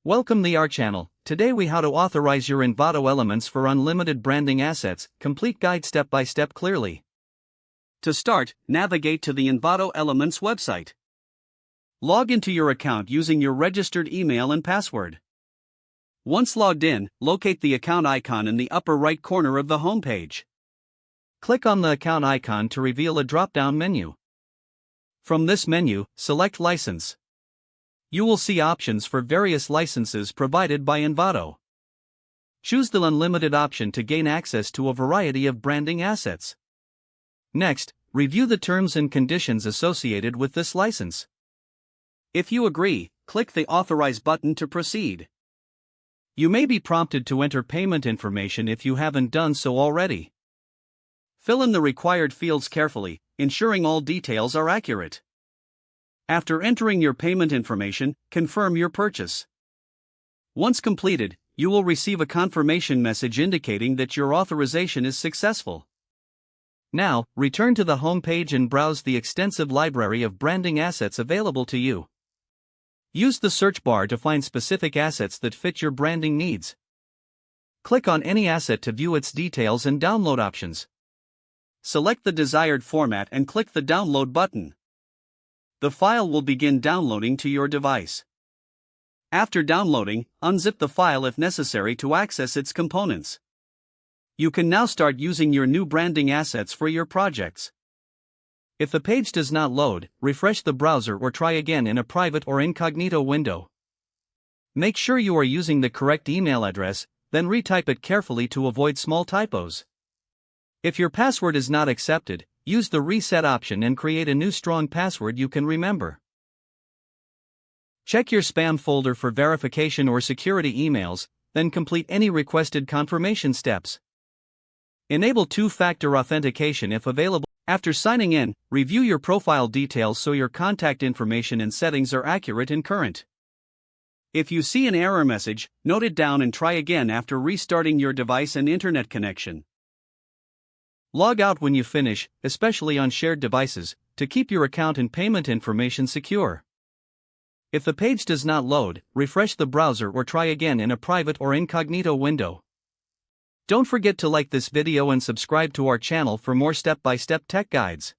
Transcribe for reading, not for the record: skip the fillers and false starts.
Welcome to our channel. Today we how to authorize your Envato Elements for unlimited branding assets, complete guide step by step clearly. To start, navigate to the Envato Elements website. Log into your account using your registered email and password. Once logged in, locate the account icon in the upper right corner of the homepage. Click on the account icon to reveal a drop-down menu. From this menu, select License. You will see options for various licenses provided by Envato. Choose the Unlimited option to gain access to a variety of branding assets. Next, review the terms and conditions associated with this license. If you agree, click the Authorize button to proceed. You may be prompted to enter payment information if you haven't done so already. Fill in the required fields carefully, ensuring all details are accurate. After entering your payment information, confirm your purchase. Once completed, you will receive a confirmation message indicating that your authorization is successful. Now, return to the home page and browse the extensive library of branding assets available to you. Use the search bar to find specific assets that fit your branding needs. Click on any asset to view its details and download options. Select the desired format and click the Download button. The file will begin downloading to your device. After downloading, unzip the file if necessary to access its components. You can now start using your new branding assets for your projects. If the page does not load, refresh the browser or try again in a private or incognito window. Make sure you are using the correct email address, then retype it carefully to avoid small typos. If your password is not accepted, use the reset option and create a new strong password you can remember. Check your spam folder for verification or security emails, then complete any requested confirmation steps. Enable two-factor authentication if available. After signing in, review your profile details so your contact information and settings are accurate and current. If you see an error message, note it down and try again after restarting your device and internet connection. Log out when you finish, especially on shared devices, to keep your account and payment information secure. If the page does not load, refresh the browser or try again in a private or incognito window. Don't forget to like this video and subscribe to our channel for more step-by-step tech guides.